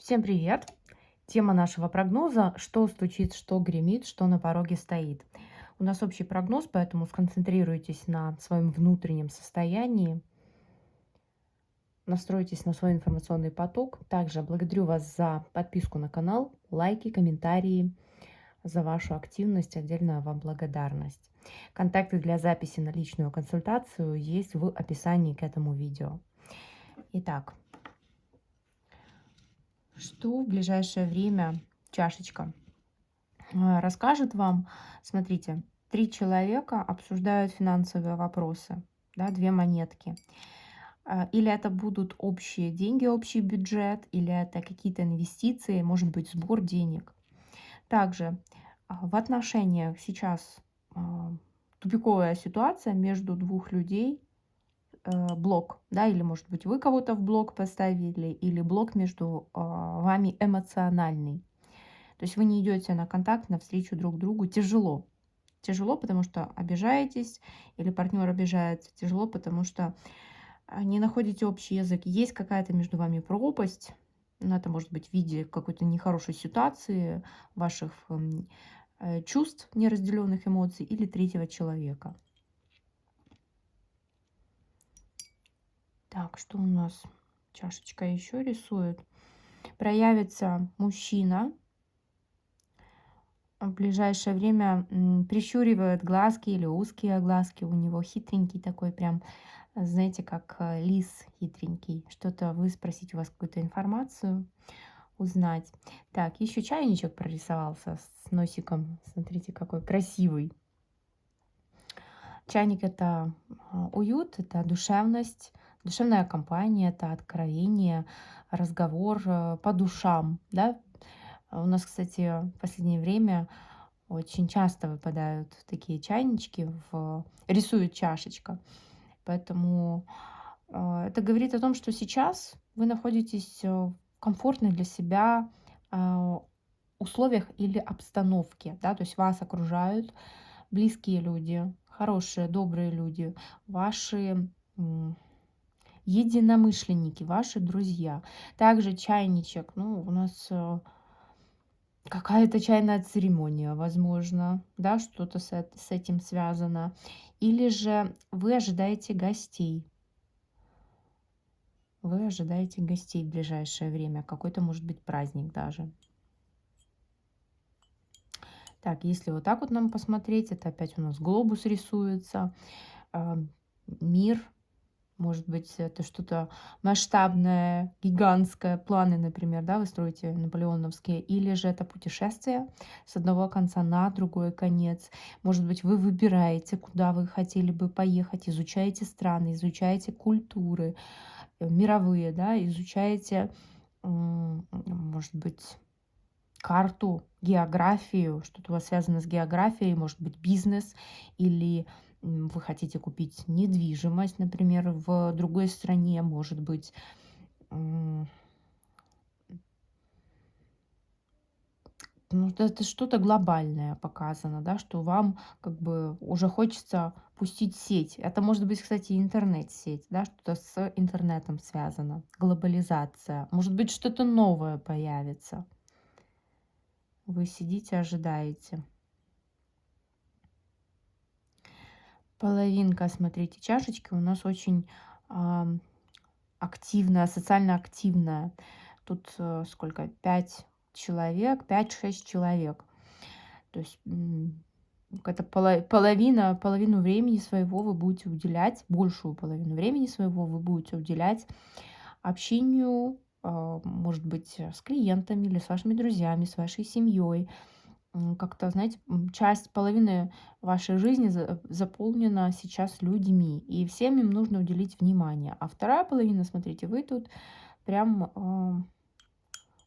Всем привет! Тема нашего прогноза — что стучит, что гремит, что на пороге стоит. У нас общий прогноз, поэтому сконцентрируйтесь на своем внутреннем состоянии, настройтесь на свой информационный поток. Также благодарю вас за подписку на канал, лайки, комментарии, за вашу активность. Отдельная вам благодарность. Контакты для записи на личную консультацию есть в описании к этому видео. Итак, что в ближайшее время чашечка расскажет вам. Смотрите, 3 человека обсуждают финансовые вопросы, да, 2 монетки. Или это будут общие деньги, общий бюджет, или это какие-то инвестиции, может быть, сбор денег. Также в отношениях сейчас тупиковая ситуация между двух людей, блок, да, или, может быть, вы кого-то в блок поставили, или блок между вами эмоциональный. То есть вы не идете на контакт, навстречу друг другу. Тяжело. Тяжело, потому что обижаетесь, или партнер обижается. Тяжело, потому что не находите общий язык. Есть какая-то между вами пропасть. Ну, это может быть в виде какой-то нехорошей ситуации, ваших чувств, неразделенных эмоций или третьего человека. Так, что у нас? Чашечка еще рисует. Проявится мужчина. В ближайшее время прищуривает глазки или узкие глазки. У него хитренький такой прям, знаете, как лис хитренький. Что-то вы спросите у вас какую-то информацию, узнать. Так, еще чайничек прорисовался с носиком. Смотрите, какой красивый. Чайник — это уют, это душевность, душевная компания, это откровение, разговор по душам, да. У нас, кстати, в последнее время очень часто выпадают такие чайнички, рисует чашечка. Поэтому это говорит о том, что сейчас вы находитесь в комфортной для себя условиях или обстановке, да, то есть вас окружают близкие люди, хорошие, добрые люди, ваши единомышленники, ваши друзья. Также чайничек, ну, у нас какая-то чайная церемония, возможно, да, что-то с этим связано. Или же вы ожидаете гостей. Вы ожидаете гостей в ближайшее время. Какой-то, может быть, праздник даже. Так, если вот так вот нам посмотреть, это опять у нас глобус рисуется, мир. Может быть, это что-то масштабное, гигантское, планы, например, да, вы строите наполеоновские, или же это путешествие с одного конца на другой конец. Может быть, вы выбираете, куда вы хотели бы поехать, изучаете страны, изучаете культуры мировые, да, изучаете, может быть, карту, географию, что-то у вас связано с географией, может быть, бизнес, или вы хотите купить недвижимость, например, в другой стране, может быть, ну, это что-то глобальное показано, да, что вам как бы уже хочется пустить сеть. Это может быть, кстати, интернет-сеть, да, что-то с интернетом связано, глобализация. Может быть, что-то новое появится. Вы сидите, ожидаете. Половинка, смотрите, чашечки у нас очень активная, социально активная. Тут сколько? 5 человек, 5-6 человек. То есть это половину времени своего вы будете уделять, большую половину времени своего вы будете уделять общению, может быть, с клиентами или с вашими друзьями, с вашей семьей. Как-то, знаете, часть половины вашей жизни заполнена сейчас людьми, и всем им нужно уделить внимание. А вторая половина, смотрите, вы тут прям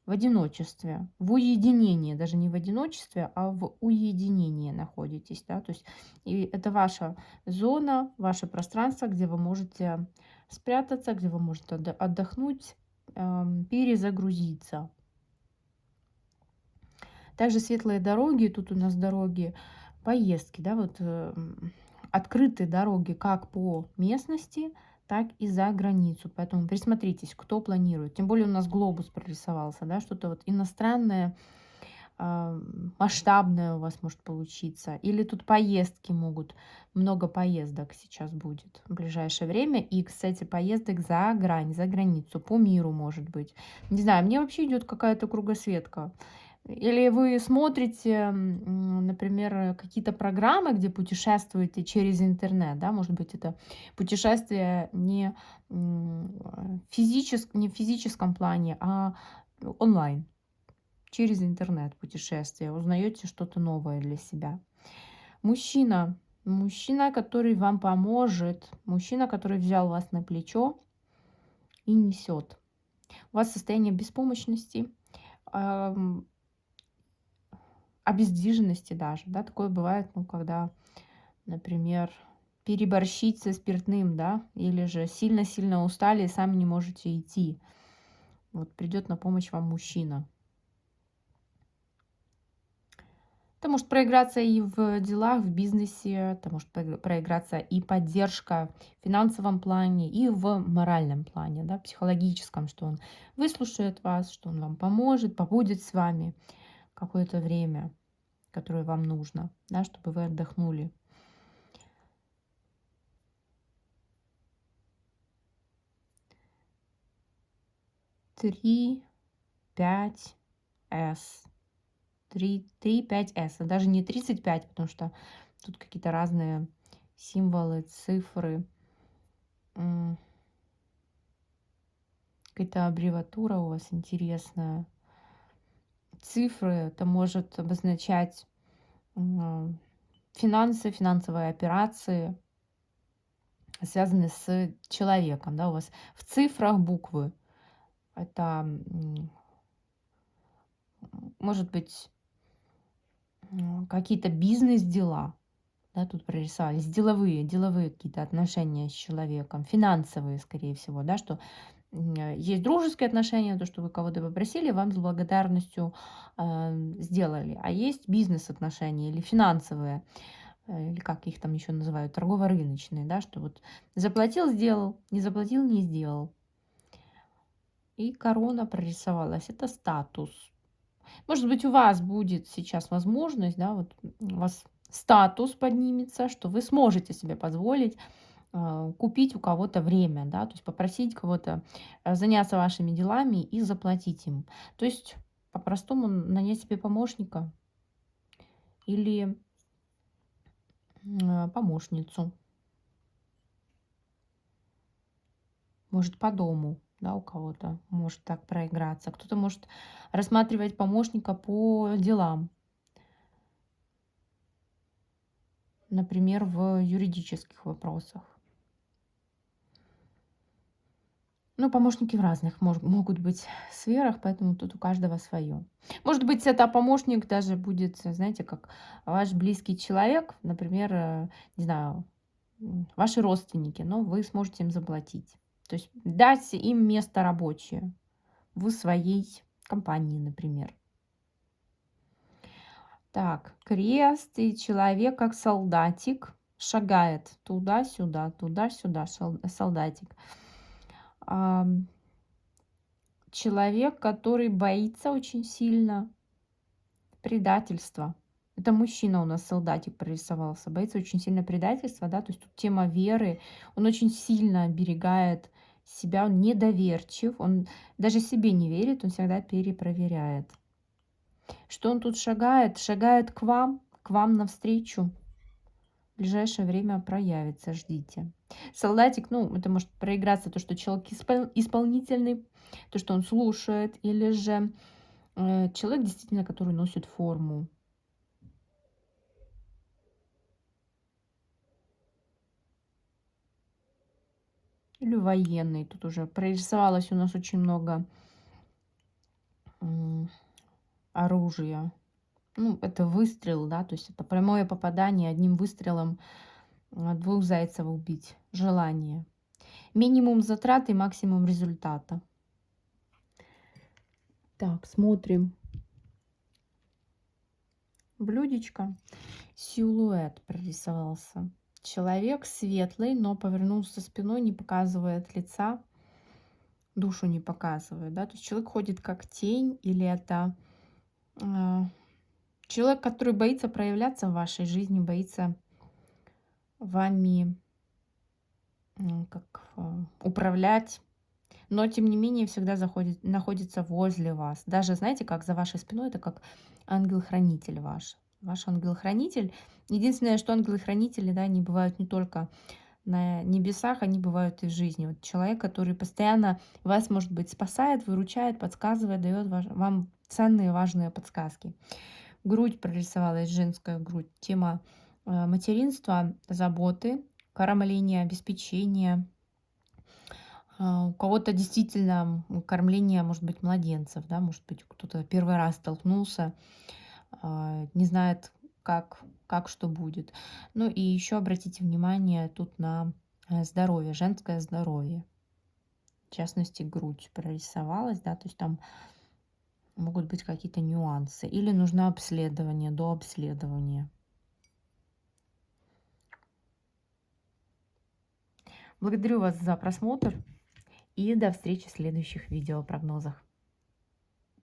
в одиночестве, в уединении, даже не в одиночестве, а в уединении находитесь, да, то есть и это ваша зона, ваше пространство, где вы можете спрятаться, где вы можете отдохнуть, перезагрузиться. Также светлые дороги, тут у нас дороги, поездки, да, вот открытые дороги как по местности, так и за границу. Поэтому присмотритесь, кто планирует. Тем более у нас глобус прорисовался, да, что-то вот иностранное, масштабное у вас может получиться. Или тут поездки могут, много поездок сейчас будет в ближайшее время. И, кстати, поездок за грань, за границу, по миру может быть. Не знаю, мне вообще идет какая-то кругосветка. Или вы смотрите, например, какие-то программы, где путешествуете через интернет, да, может быть, это путешествие не в физическом плане, а онлайн, через интернет путешествие, узнаете что-то новое для себя. Мужчина, мужчина, который вам поможет, мужчина, который взял вас на плечо и несет. У вас состояние беспомощности, обездвиженности даже, да, такое бывает, ну, когда, например, переборщить со спиртным, да, или же сильно-сильно устали и сами не можете идти. Вот придет на помощь вам мужчина. Это может проиграться и в делах, в бизнесе, это может проиграться и поддержка в финансовом плане, и в моральном плане, да, психологическом, что он выслушает вас, что он вам поможет, побудет с вами какое-то время, которое вам нужно, да, чтобы вы отдохнули. 3, 5, С. 3, 5, С. Даже не 35, потому что тут какие-то разные символы, цифры. Какая-то аббревиатура у вас интересная. Цифры, это может обозначать финансы, финансовые операции, связанные с человеком. Да, у вас в цифрах буквы. Это может быть какие-то бизнес-дела, да, тут прорисовались, деловые какие-то отношения с человеком, финансовые, скорее всего, да, что есть дружеские отношения, то, что вы кого-то попросили, вам с благодарностью сделали, а есть бизнес-отношения или финансовые, или как их там еще называют, торгово-рыночные, да, что вот заплатил, сделал, не заплатил, не сделал. И корона прорисовалась, это статус. Может быть, у вас будет сейчас возможность, да, вот у вас статус поднимется, что вы сможете себе позволить купить у кого-то время, да, то есть попросить кого-то заняться вашими делами и заплатить им. То есть по-простому нанять себе помощника или помощницу, может, по дому, да, у кого-то может так проиграться. Кто-то может рассматривать помощника по делам, например, в юридических вопросах. Ну, помощники в разных могут быть сферах, поэтому тут у каждого свое. Может быть, это помощник даже будет, знаете, как ваш близкий человек, например, не знаю, ваши родственники, но вы сможете им заплатить. То есть дать им место рабочее в своей компании, например. Так, крест, и человек как солдатик шагает туда-сюда, солдатик. Человек, который боится очень сильно предательства. Это мужчина у нас, солдатик прорисовался. Боится очень сильно предательства, да, то есть тут тема веры. Он очень сильно оберегает себя, он недоверчив, он даже себе не верит, он всегда перепроверяет. Что он тут шагает? Шагает к вам навстречу. В ближайшее время проявится, ждите. Солдатик, ну, это может проиграться то, что человек исполнительный, то, что он слушает, или же человек, действительно, который носит форму. Или военный. Тут уже прорисовалось у нас очень много оружия. Ну, это выстрел, да, то есть это прямое попадание одним выстрелом, двух зайцев убить. Желание. Минимум затрат и максимум результата. Так, смотрим. Блюдечко. Силуэт прорисовался. Человек светлый, но повернулся спиной, не показывает лица, душу не показывает, да. То есть человек ходит как тень, или это а, человек, который боится проявляться в вашей жизни, боится вами управлять, но тем не менее всегда находится возле вас. Даже, знаете, как за вашей спиной, это как ангел-хранитель ваш. Ваш ангел-хранитель. Единственное, что ангелы-хранители, да, они бывают не только на небесах, они бывают и в жизни. Вот человек, который постоянно вас, может быть, спасает, выручает, подсказывает, дает вам ценные, важные подсказки. Грудь прорисовалась, женская грудь. Тема материнства, заботы, кормления, обеспечения. У кого-то действительно кормление, может быть, младенцев, да, может быть, кто-то первый раз столкнулся, не знает, как что будет. Ну и еще обратите внимание тут на здоровье, женское здоровье. В частности, грудь прорисовалась, да, то есть там могут быть какие-то нюансы. Или нужно обследование, до обследования. Благодарю вас за просмотр и до встречи в следующих видеопрогнозах.